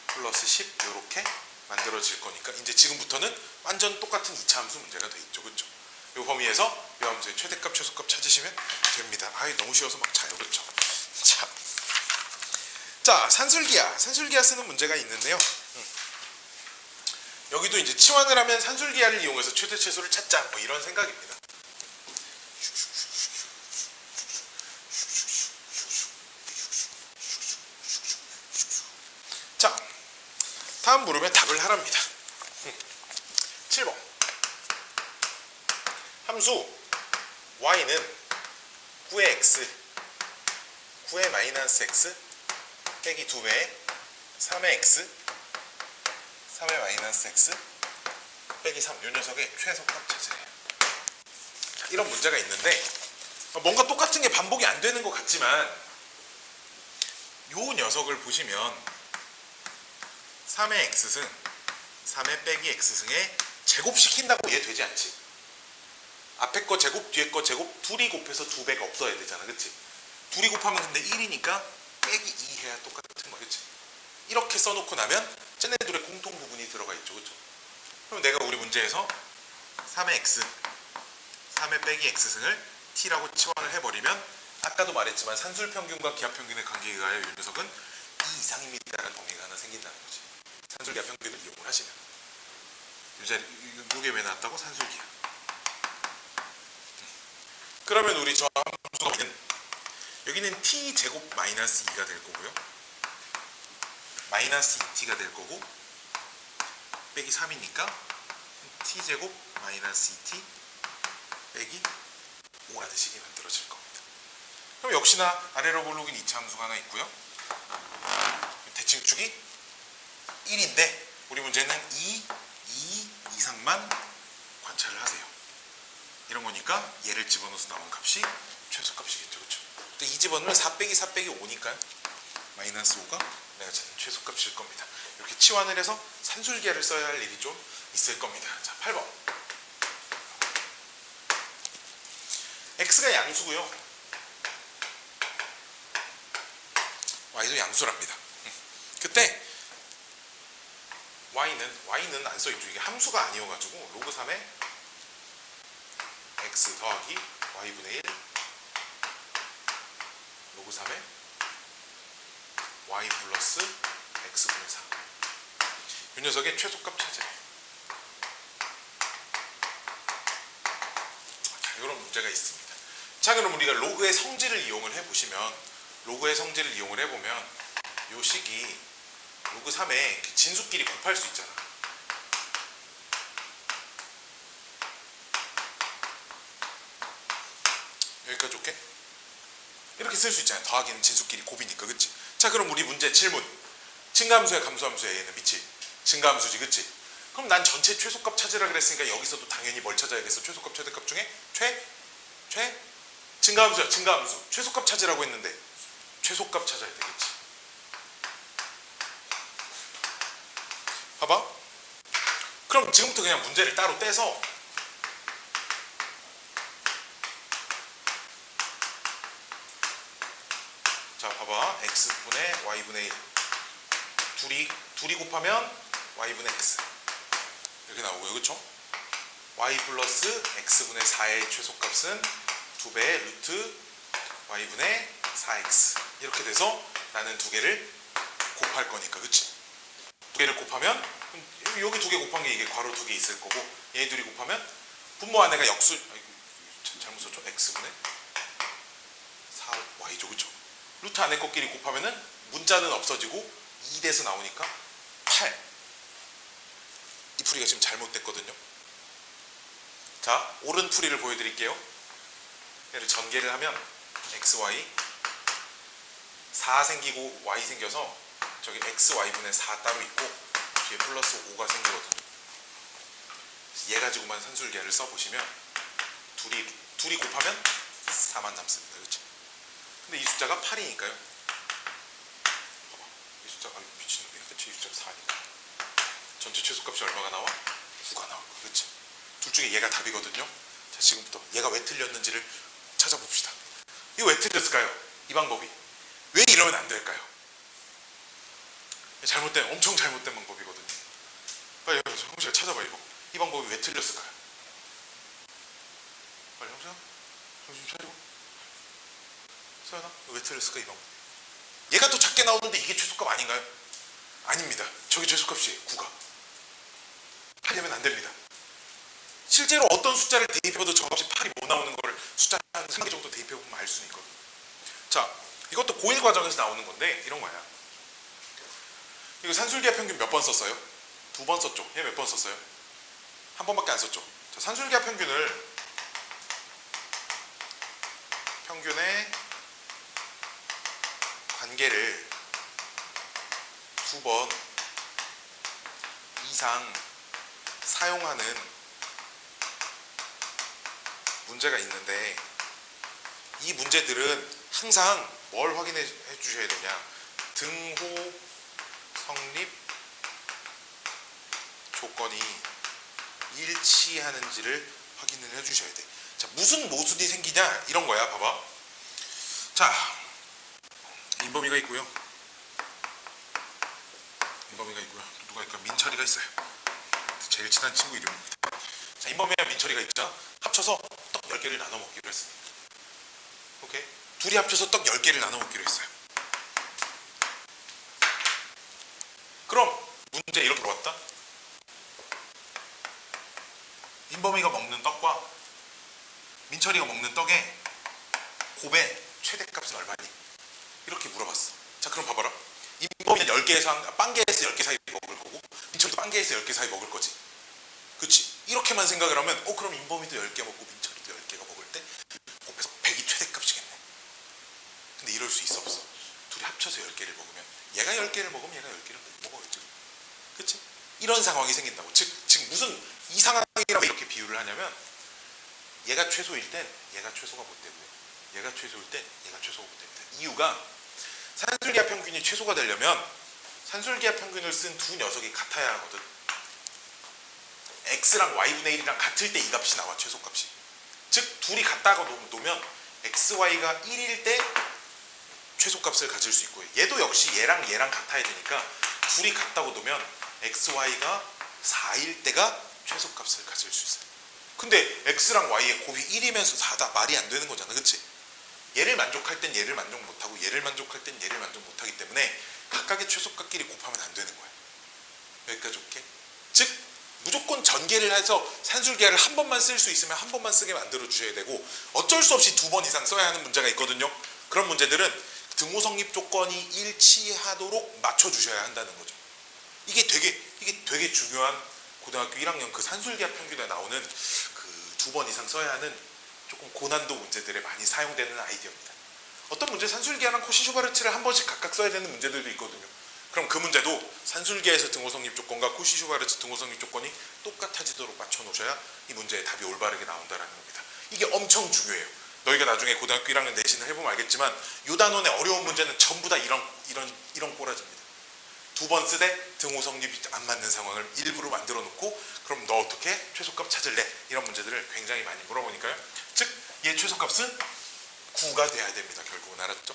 플러스 10 이렇게 만들어질 거니까 이제 지금부터는 완전 똑같은 2차 함수 문제가 돼 있죠. 그렇죠? 이 범위에서 이 함수의 최대값, 최소값 찾으시면 됩니다. 아이 너무 쉬워서 막 자요. 그렇죠? 자, 산술기하 쓰는 문제가 있는데요. 여기도 이제 치환을 하면 산술기하를 이용해서 최대 최소를 찾자 뭐 이런 생각입니다. 자, 다음 물음에 답을 하랍니다. 7번 함수 y는 9의 x 9의 마이너스 x 빼기 2배의 3의 x 3의 마이너스 x 빼기 3 이 녀석의 최소값 찾으래요. 이런 문제가 있는데 뭔가 똑같은 게 반복이 안 되는 것 같지만 요 녀석을 보시면 3의 x승 3의 빼기 x승에 제곱시킨다고 이해되지 않지? 앞에 거 제곱 뒤에 거 제곱 둘이 곱해서 2배가 없어야 되잖아. 그치? 둘이 곱하면 근데 1이니까 빼기 2 해야 똑같은 거야. 그치? 이렇게 써놓고 나면 쟤네들의 공통 부분이 들어가 있죠. 그쵸? 그럼 내가 우리 문제에서 3의 x 3의 빼기 x승을 t라고 치환을 해버리면 아까도 말했지만 산술평균과 기하평균의 관계에 의하여 이 녀석은 2 이상입니다라는 범위가 하나 생긴다는 거지. 산술기하 평균을 이용을 하시면 이게 왜 나왔다고? 산술기하. 그러면 우리 저 함수는 여기는 t 제곱 마이너스 2가 될 거고요. 마이너스 2t가 될 거고 빼기 3이니까 t 제곱 마이너스 2t 빼기 5라는 식이 만들어질 겁니다. 그럼 역시나 아래로 볼록인 2차 함수가 하나 있고요. 대칭축이 1인데 우리 문제는 2 이상만 관찰을 하세요. 이런 거니까 얘를 집어넣어서 나온 값이 최소값이겠죠. 그렇죠? 또 이 집어넣으면 4 빼기 4 빼기 5니까 마이너스 5가 내가 찾는 최소값일 겁니다. 이렇게 치환을 해서 산술기하를 써야 할 일이 좀 있을 겁니다. 자, 8번 x가 양수고요. y도 양수랍니다. 그때 y는 안 써있죠. 이게 함수가 아니어가지고 로그 3에 x 더하기 y분의 1 로그 3에 y 플러스 x분의 4 이 녀석의 최소값 찾아요. 자, 이런 문제가 있습니다. 자, 그럼 우리가 로그의 성질을 이용을 해보시면 이 식이 로그 3에 진수끼리 곱할 수 있잖아. 여기까지 오케이? 이렇게 쓸 수 있잖아요. 더하기는 진수끼리 곱이니까. 그치? 자, 그럼 우리 문제 질문. 증가함수야 감소함수야? 얘는 미치 증가함수지. 그치? 그럼 난 전체 최소값 찾으라 그랬으니까 여기서도 당연히 뭘 찾아야겠어? 최소값 최대값 중에 증가함수야. 증가함수 최소값 찾으라고 했는데 최소값 찾아야 되겠지. 봐봐. 그럼 지금부터 그냥 문제를 따로 떼서 자, 봐봐. x분의 y분의 1 둘이 곱하면 y분의 x 이렇게 나오고요. 그쵸? y 플러스 x분의 4의 최소값은 2배 루트 y분의 4x 이렇게 돼서 나는 두 개를 곱할 거니까. 그치? 두 개를 곱하면 여기 두 개 곱한 게 이게 괄호 두 개 있을 거고 얘 둘이 곱하면 분모 안에가 역수 잘못 썼죠? x분의 4y죠. 그쵸? 루트 안에 것끼리 곱하면은 문자는 없어지고 2대서 나오니까 8. 이 풀이가 지금 잘못됐거든요. 자, 옳은 풀이를 보여드릴게요. 얘를 전개를 하면 xy 4 생기고 y 생겨서 저기 xy분의 4 따로 있고 뒤에 플러스 5가 생기거든요. 얘 가지고만 산술기하를 써보시면 둘이 곱하면 4만 남습니다. 그렇죠? 근데 이 숫자가 8이니까요. 봐봐. 이 숫자가 미친놈이야. 그치? 이 숫자가 4니까. 전체 최소값이 얼마가 나와? 9가 나올 거야. 그치? 둘 중에 얘가 답이거든요. 지금부터 얘가 왜 틀렸는지를 찾아봅시다. 이거 왜 틀렸을까요? 이 방법이 왜 이러면 안 될까요? 엄청 잘못된 방법이거든요. 빨리 형제가 찾아봐. 이거 이 방법이 왜 틀렸을까요? 빨리 형제가 정신 차리고. 서연아, 왜 틀렸을까 이 방법? 얘가 더 작게 나오는데 이게 최소값 아닌가요? 아닙니다. 저게 최소값이에요. 9가. 하려면 안 됩니다. 실제로 어떤 숫자를 대입해도 저값이 8이 못 나오는 거를 숫자 한 3개 정도 대입해보면 알 수는 있거든요. 자, 이것도 고1 과정에서 나오는 건데 이런 거야. 이거 산술기하 평균 몇 번 썼어요? 2번 썼죠. 얘 몇 번 썼어요? 한 번밖에 안 썼죠. 자, 산술기하 평균의 관계를 2번 이상 사용하는 문제가 있는데 이 문제들은 항상 뭘 확인해 주셔야 되냐? 등호 성립 조건이 일치하는지를 확인을 해 주셔야 돼. 자, 무슨 모순이 생기냐? 이런 거야. 봐봐. 자, 인범이가 있고요. 누가 있을까? 민철이가 있어요. 제일 친한 친구 이름입니다. 자, 인범이와 민철이가 있죠. 합쳐서 떡 10개를 나눠 먹기로 했어요. 오케이? 둘이 합쳐서 떡 10개를 나눠 먹기로 했어요. 그럼 문제 이렇게 왔다. 인범이가 먹는 떡과 민철이가 먹는 떡의 곱의 최대값은 얼마니? 이렇게 물어봤어. 자, 그럼 봐봐라. 인범이는 10개에서 빵개에서 10개 사이 먹을 거고 민철이도 빵개에서 10개 사이 먹을 거지. 그치? 이렇게만 생각을 하면 그럼 인범이도 10개 먹고 민철이도 10개가 먹을 때 곱해서 100이 최대값이겠네. 근데 이럴 수 있어 없어? 둘이 합쳐서 10개를 먹으면 얘가 10개를 먹으면 얘가 10개를 못 먹어야죠. 그치? 이런 상황이 생긴다고. 즉 무슨 이 상황이라고 이렇게 비유를 하냐면 얘가 최소일 땐 얘가 최소가 못 되고요. 얘가 최소일 땐 얘가 최소가 못 됩니다. 이유가 산술기하 평균이 최소가 되려면 산술기하 평균을 쓴 두 녀석이 같아야 하거든. x랑 y분의 1이랑 같을 때 이 값이 나와. 최소값이. 즉 둘이 같다고 놓으면 xy가 1일 때 최소값을 가질 수 있고요. 얘도 역시 얘랑 같아야 되니까 둘이 같다고 놓으면 xy가 4일 때가 최소값을 가질 수 있어요. 근데 x랑 y의 곱이 1이면서 4다. 말이 안 되는 거잖아. 그치? 얘를 만족할 땐 얘를 만족 못하고 얘를 만족할 땐 얘를 만족 못하기 때문에 각각의 최소값끼리 곱하면 안 되는 거야. 여기까지 올게. 즉 무조건 전개를 해서 산술기하를 한 번만 쓸 수 있으면 한 번만 쓰게 만들어 주셔야 되고 어쩔 수 없이 2번 이상 써야 하는 문제가 있거든요. 그런 문제들은 등호 성립 조건이 일치하도록 맞춰 주셔야 한다는 거죠. 이게 되게 중요한 고등학교 1학년 그 산술기하 평균에 나오는 그 2번 이상 써야 하는 조금 고난도 문제들에 많이 사용되는 아이디어입니다. 어떤 문제 산술기하랑 코시-슈바르츠를 한 번씩 각각 써야 되는 문제들도 있거든요. 그럼 그 문제도 산술기하에서 등호 성립 조건과 코시-슈바르츠 등호 성립 조건이 똑같아지도록 맞춰 놓으셔야 이 문제의 답이 올바르게 나온다는 겁니다. 이게 엄청 중요해요. 너희가 나중에 고등학교 1학년 내신을 해보면 알겠지만 요 단원의 어려운 문제는 전부 다 이런 꼬라지입니다. 2번 쓰되 등호 성립이 안 맞는 상황을 일부러 만들어 놓고 그럼 너 어떻게 최소값 찾을래? 이런 문제들을 굉장히 많이 물어보니까요. 즉 얘 최소값은 9가 돼야 됩니다. 결국은. 알았죠?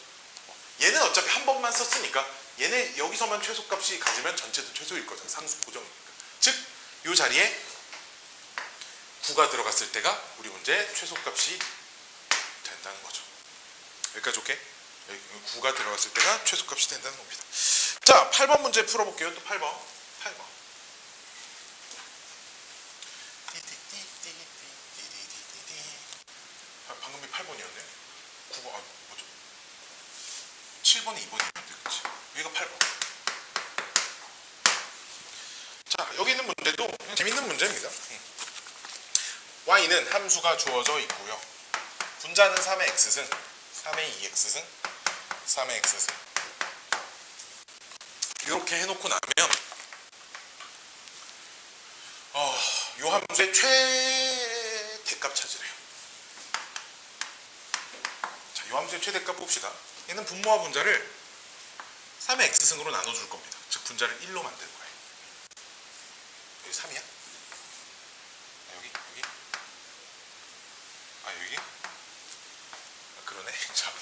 얘는 어차피 한 번만 썼으니까 얘네 여기서만 최소값이 가지면 전체도 최소일 거잖아. 상수 고정이니까. 즉 이 자리에 9가 들어갔을 때가 우리 문제의 최소값이 된다는 거죠. 여기까지 올게. 9가 들어갔을 때가 최소값이 된다는 겁니다. 자, 8번 문제 풀어볼게요. 또 8번. 방금이 8번이었네요. 9번, 뭐죠? 7번이 2번이었는데, 그치? 여기가 8번. 자, 여기 있는 문제도 재밌는 문제입니다. y는 함수가 주어져 있고요. 분자는 3의 x승, 3의 2x승, 3의 x승. 이렇게 해놓고 나면 요 함수의 최대값 찾으래요. 자, 요 함수의 최대값 봅시다. 얘는 분모와 분자를 3의 x승으로 나눠줄 겁니다. 즉 분자를 1로 만들 거예요. 여기 3이야? 여기? 자,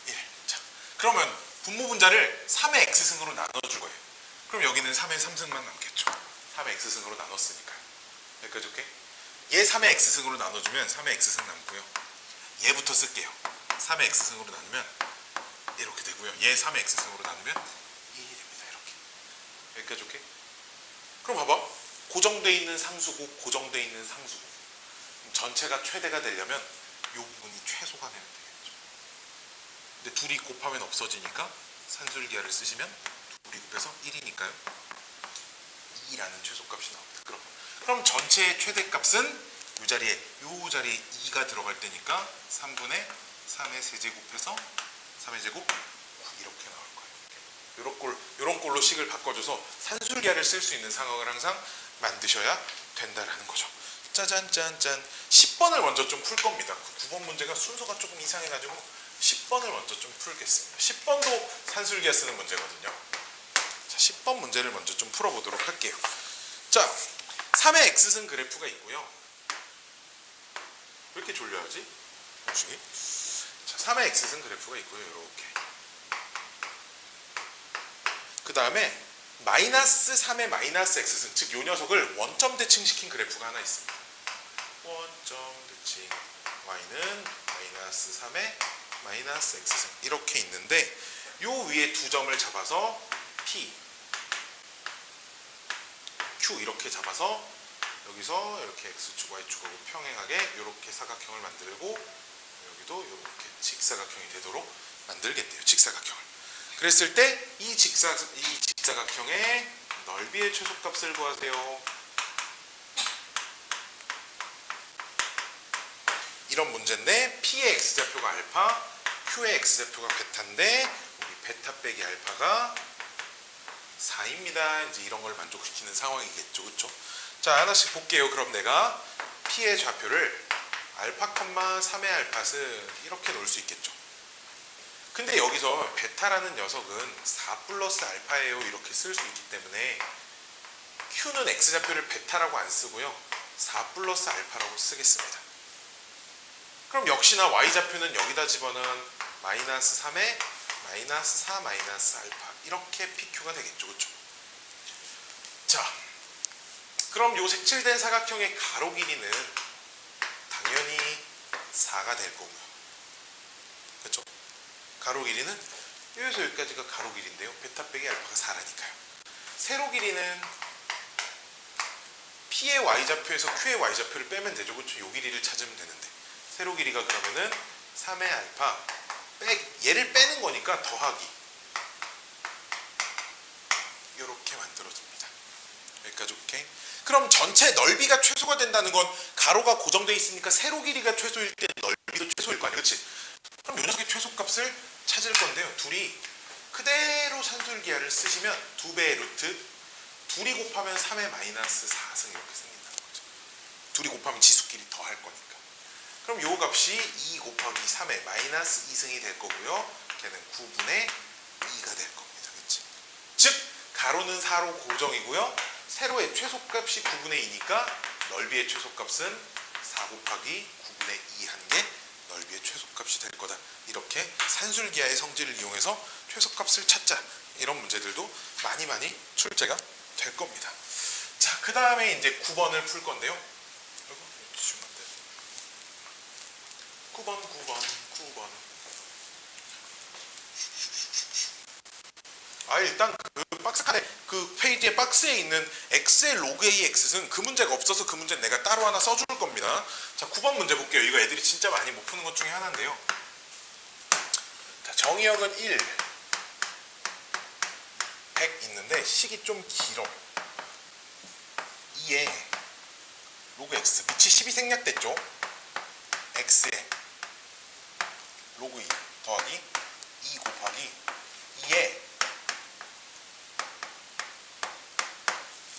1. 자, 그러면 분모 분자를 3의 x승으로 나눠줄 거예요. 그럼 여기는 3의 3승만 남겠죠. 3의 x승으로 나눴으니까요. 여기까지 올게. 얘 3의 x승으로 나눠주면 3의 x승 남고요. 얘부터 쓸게요. 3의 x승으로 나누면 이렇게 되고요. 얘 3의 x승으로 나누면 2이 됩니다. 이렇게. 여기까지 올게. 그럼 봐봐. 고정되어 있는 상수고 고정되어 있는 상수고 전체가 최대가 되려면 요 부분이 최소가 되면 되겠죠. 근데 둘이 곱하면 없어지니까 산술기하를 쓰시면 둘이 곱해서 1이니까요. 2라는 최소값이 나옵니다. 그럼 전체의 최대값은 이 자리에 2가 들어갈 때니까 3분의 3의 세제곱해서 3의 제곱 9 이렇게 나올 거예요. 이런 꼴로 식을 바꿔줘서 산술기하를 쓸 수 있는 상황을 항상 만드셔야 된다라는 거죠. 짜잔 짠짠. 10번을 먼저 좀 풀 겁니다. 9번 문제가 순서가 조금 이상해가지고 10번을 먼저 좀 풀겠습니다. 10번도 산술기하 쓰는 문제거든요. 자, 10번 문제를 먼저 좀 풀어보도록 할게요. 자, 3의 x승 그래프가 있고요. 왜 이렇게 졸려하지? 공식이? 자, 3의 x승 그래프가 있고요. 이렇게. 그 다음에 마이너스 3의 마이너스 x승, 즉 요 녀석을 원점 대칭시킨 그래프가 하나 있습니다. 원점 대칭 y는 마이너스 3의 마이너스 x승 이렇게 있는데 요 위에 두 점을 잡아서 p, q 이렇게 잡아서 여기서 이렇게 x축, y축하고 평행하게 이렇게 사각형을 만들고 여기도 이렇게 직사각형이 되도록 만들겠대요. 직사각형을. 그랬을 때 이 직사각형의 넓이의 최소값을 구하세요. 이런 문제인데 P의 x좌표가 알파, Q의 x좌표가 베타인데 우리 베타 빼기 알파가 4입니다. 이제 이런 걸 만족시키는 상황이겠죠. 그렇죠? 자, 하나씩 볼게요. 그럼 내가 P의 좌표를 알파, 3의 알파는 이렇게 놓을 수 있겠죠. 근데 여기서 베타라는 녀석은 4 플러스 알파예요. 이렇게 쓸 수 있기 때문에 Q는 x좌표를 베타라고 안 쓰고요. 4 플러스 알파라고 쓰겠습니다. 그럼 역시나 y좌표는 여기다 집어넣은 마이너스 3의 마이너스 4 마이너스 알파 이렇게 PQ가 되겠죠. 그렇죠? 자, 그럼 요 색칠된 사각형의 가로 길이는 당연히 4가 될 거고요. 그렇죠? 가로 길이는 여기서 여기까지가 가로 길이인데요. 베타 빼기 알파가 4라니까요. 세로 길이는 P의 y좌표에서 Q의 y좌표를 빼면 되죠. 그렇죠? 요 길이를 찾으면 되는데 세로 길이가 그러면은 3의 알파 얘를 빼는 거니까 더하기 이렇게 만들어집니다. 여기까지 오케이. 그럼 전체 넓이가 최소가 된다는 건 가로가 고정되어 있으니까 세로 길이가 최소일 때 넓이도 최소일 거 아니야. 그렇지? 그럼 이 녀석의 최소값을 찾을 건데요. 둘이 그대로 산술기하를 쓰시면 2배의 루트 2이 곱하면 3의 마이너스 4승 이렇게 생긴다는 거죠. 2이 곱하면 지수끼리 더할 거니까. 그럼 요 값이 2 곱하기 3의 마이너스 2승이 될 거고요. 걔는 9분의 2가 될 겁니다. 그치? 즉 가로는 4로 고정이고요. 세로의 최소값이 9분의 2니까 넓이의 최소값은 4 곱하기 9분의 2 한 게 넓이의 최소값이 될 거다. 이렇게 산술기하의 성질을 이용해서 최소값을 찾자. 이런 문제들도 많이 출제가 될 겁니다. 자, 그 다음에 이제 9번을 풀 건데요. 9번. 아, 일단 그 박스칸에 그 페이지에 박스에 있는 x의 로그 a x는 그 문제가 없어서 그 문제는 내가 따로 하나 써줄 겁니다. 자, 9번 문제 볼게요. 이거 애들이 진짜 많이 못 푸는 것 중에 하나인데요. 자, 정의역은 1, 100 있는데 식이 좀 길어. 2에 로그 x 밑이 10이 생략됐죠. x에 로그 2 더하기 2 곱하기 2에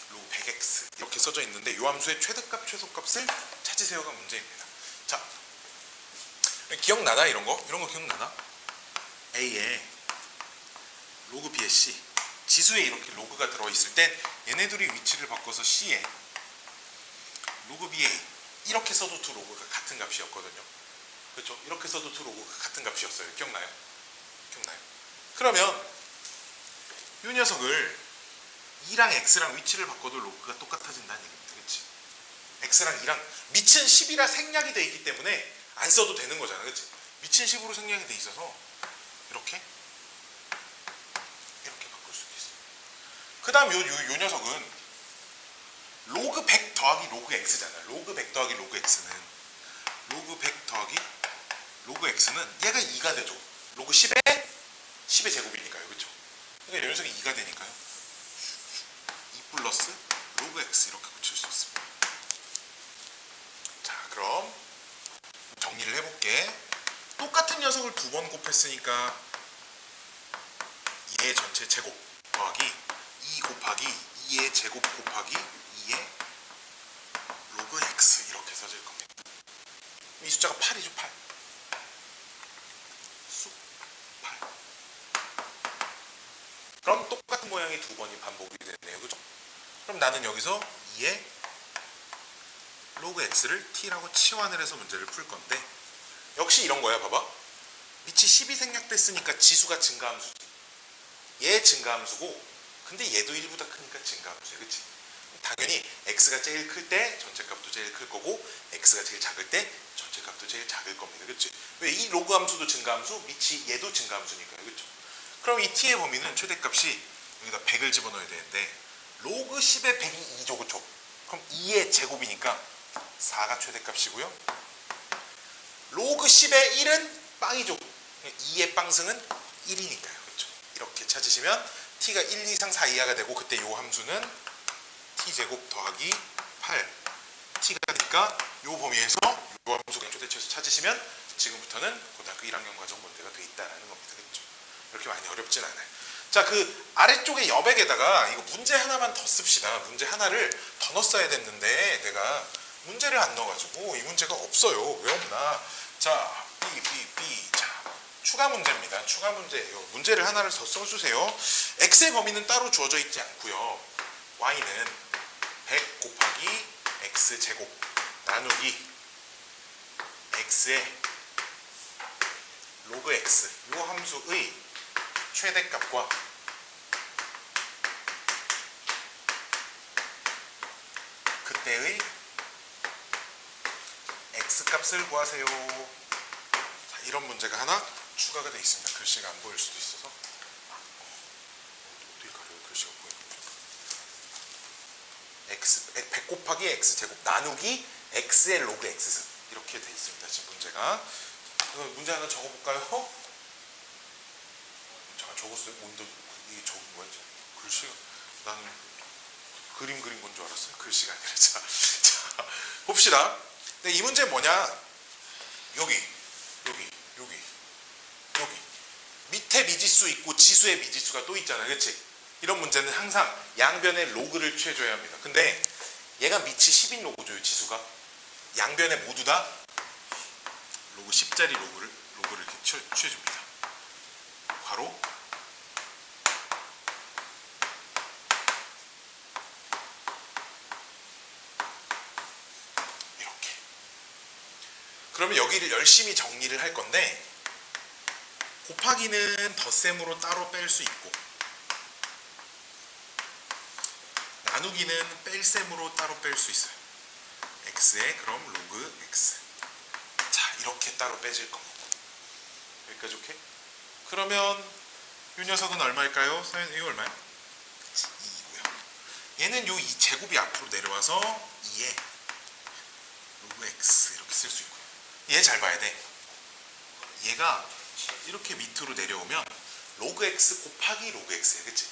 로그 100x 이렇게 써져 있는데 이 함수의 최대값 최소값을 찾으세요가 문제입니다. 자, 기억나나? 이런 거 기억나나? a에 로그 b에 c 지수에 이렇게 로그가 들어있을 땐 얘네들이 위치를 바꿔서 c에 로그 b에 이렇게 써도 두 로그가 같은 값이었거든요. 그렇죠? 이렇게 써도 로그가 같은 값이었어요. 기억나요? 기억나요? 그러면 이 녀석을 2랑 x랑 위치를 바꿔도 로그가 똑같아진다는 얘기입니다. 그렇지? x랑 2랑 밑은 10이라 생략이 돼 있기 때문에 안 써도 되는 거잖아. 그렇지? 밑은 10으로 생략이 돼 있어서 이렇게 바꿀 수도 있어요. 그 다음 요 녀석은 로그 100 더하기 로그 x잖아요. 로그 100 더하기 로그 x는 로그 100 더하기 로그 x는 얘가 2가 되죠. 로그 10의 제곱이니까요. 그렇죠? 그러니까 이 녀석이 2가 되니까요. 2 플러스 로그 x 이렇게 붙일 수 있습니다. 자, 그럼 정리를 해볼게. 똑같은 녀석을 두 번 곱했으니까 얘 전체 제곱 더하기 2 곱하기 2의 제곱 곱하기 2의 로그 x 이렇게 써질 겁니다. 이 숫자가 8이죠. 8. 수 8. 그럼 똑같은 모양이 두 번이 반복이 되네요. 그죠? 그럼 나는 여기서 2의 로그 x를 t라고 치환을 해서 문제를 풀 건데 역시 이런 거야. 봐봐. 밑이 10이 생략됐으니까 지수가 증가함수지. 얘 증가함수고 근데 얘도 1보다 크니까 증가함수야. 그치? 당연히 x가 제일 클 때 전체값도 제일 클 거고 x가 제일 작을 때 전체값도 제일 작을 겁니다. 그치? 왜? 이 로그 함수도 증가함수, 밑이 얘도 증가함수니까요. 그쵸? 그럼 이 t의 범위는 최대값이 여기다 100을 집어넣어야 되는데 로그 10의 100이 2죠. 그쵸? 그럼 2의 제곱이니까 4가 최대값이고요. 로그 10의 1은 빵이죠. 2의 빵승은 1이니까요. 그렇죠? 이렇게 찾으시면 t가 1, 2, 3, 4 이하가 되고 그때 요 함수는 t제곱 더하기 8 t가 되니까 요 범위에서 요 함수가 최대치수 찾으시면 지금부터는 고등학교 1학년 과정 문제가 돼 있다는 겁니다. 그렇죠? 이렇게 많이 어렵진 않아요. 자, 그 아래쪽에 여백에다가 이거 문제 하나만 더 씁시다. 문제 하나를 더 넣었어야 됐는데 내가 문제를 안 넣어가지고 이 문제가 없어요. 왜 없나? 자, B. 자, 추가 문제입니다. 추가 문제예요. 문제를 하나를 더 써주세요. x의 범위는 따로 주어져 있지 않고요. y는 100 곱하기 x제곱 나누기 x의 로그 x 이 함수의 최대값과 그때의 x값을 구하세요. 자, 이런 문제가 하나 추가가 되어 있습니다. 글씨가 안 보일 수도 있어서 어떻게 가려요? 글씨가 보이는 100 곱하기 x제곱 나누기 x의 로그 x승 이렇게 되어 있습니다. 지금 문제가 문제 하나 적어볼까요? 제가 적었어요. 뭔데 이게 적은 거야? 글씨가 나는 그림 그린 건 줄 알았어요. 글씨가 아니라 자 봅시다. 근데 이 문제 뭐냐? 여기 밑에 미지수 있고 지수의 미지수가 또 있잖아요. 그렇지? 이런 문제는 항상 양변의 로그를 취해줘야 합니다. 근데 얘가 밑이 10인 로그죠. 지수가 양변에 모두 다 로그 10짜리 로그를 이렇게 취해줍니다. 괄호 이렇게. 그러면 여기를 열심히 정리를 할 건데 곱하기는 덧셈으로 따로 뺄 수 있고 나누기는 뺄셈으로 따로 뺄 수 있어요. x에 그럼 로그 x. 자, 이렇게 따로 빼질 겁니다. 여기까지 오케이? 그러면 이 녀석은 얼마일까요? 이거 얼마야? 2이고요. 얘는 요 2 제곱이 앞으로 내려와서 2에 로그 x 이렇게 쓸 수 있고요. 얘 잘 봐야 돼. 얘가 이렇게 밑으로 내려오면 로그 x 곱하기 로그 x야. 그치?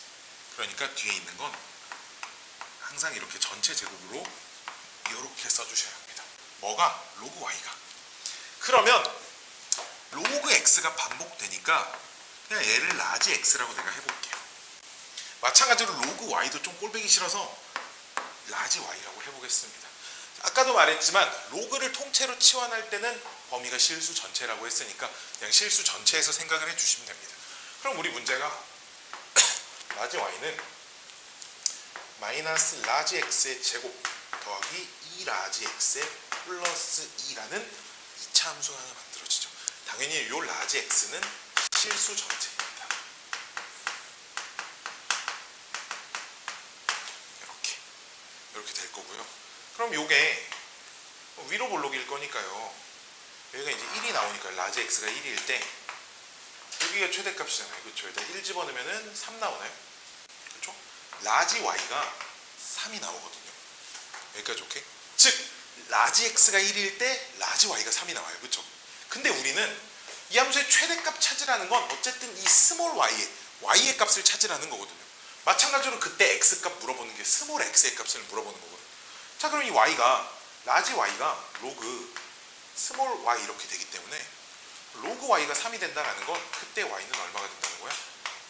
그러니까 뒤에 있는 건 항상 이렇게 전체 제곱으로 이렇게 써주셔야 합니다. 뭐가? 로그 y가. 그러면 로그 x가 반복되니까 그냥 얘를 라지 x라고 내가 해볼게요. 마찬가지로 로그 y도 좀 꼴보기 싫어서 라지 y라고 해보겠습니다. 아까도 말했지만 로그를 통째로 치환할 때는 범위가 실수 전체라고 했으니까 그냥 실수 전체에서 생각을 해주시면 됩니다. 그럼 우리 문제가 라지 y는 마이너스 라지 x의 제곱 더하기 2 라지 x의 플러스 2라는 2차 2차 함수가 하나 만들어지죠. 당연히 요 라지 x는 실수 전체입니다. 이렇게 될 거고요. 그럼 요게 위로 볼록일 거니까요. 여기가 이제 1이 나오니까 라지 x가 1일 때 여기가 최대값이잖아요. 그렇죠? 일단 1 집어넣으면 3 나오나요? 그렇죠? 라지 y가 3이 나오거든요. 여기까지 오케이? 즉 라지 x가 1일 때 라지 y가 3이 나와요. 그렇죠? 근데 우리는 이 함수의 최대값 찾으라는 건 어쨌든 이 스몰 y의 값을 찾으라는 거거든요. 마찬가지로 그때 x값 물어보는 게 스몰 x의 값을 물어보는 거거든요. 자, 그럼 이 y가 라지 y가 로그 스몰 y 이렇게 되기 때문에 로그 y가 3이 된다는 건 그때 y는 얼마가 된다는 거야?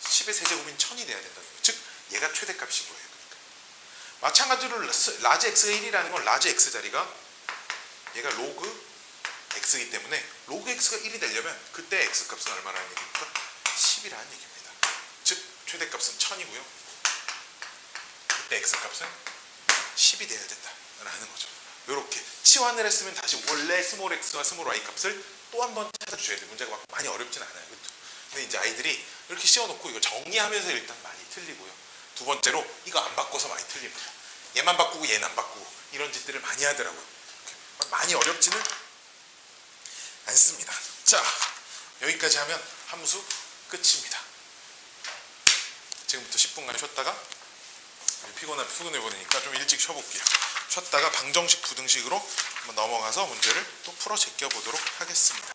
10의 세제곱인 1000이 돼야 된다는 거예요. 즉 얘가 최대값인 거예요. 그러니까. 마찬가지로 라지 x가 1이라는 건 라지 x 자리가 얘가 로그 x이기 때문에 로그 x가 1이 되려면 그때 x값은 얼마라는 얘기입니까? 10이라는 얘기입니다. 즉 최대값은 1000이고요. 그때 x값은 10이 돼야 된다라는 거죠. 이렇게 치환을 했으면 다시 원래 스몰 x와 스몰 y 값을 또 한 번 찾아주셔야 돼요. 문제가 막 많이 어렵진 않아요. 그렇죠? 근데 이제 아이들이 이렇게 씌워놓고 이거 정리하면서 일단 많이 틀리고요. 두 번째로 이거 안 바꿔서 많이 틀립니다. 얘만 바꾸고 얘는 안 바꾸고 이런 짓들을 많이 하더라고요. 많이 어렵지는 않습니다. 자, 여기까지 하면 함수 끝입니다. 지금부터 10분간 쉬었다가 피곤해 보이니까 좀 일찍 쉬어볼게요. 쉬었다가 방정식 부등식으로 한번 넘어가서 문제를 또 풀어 제껴보도록 하겠습니다.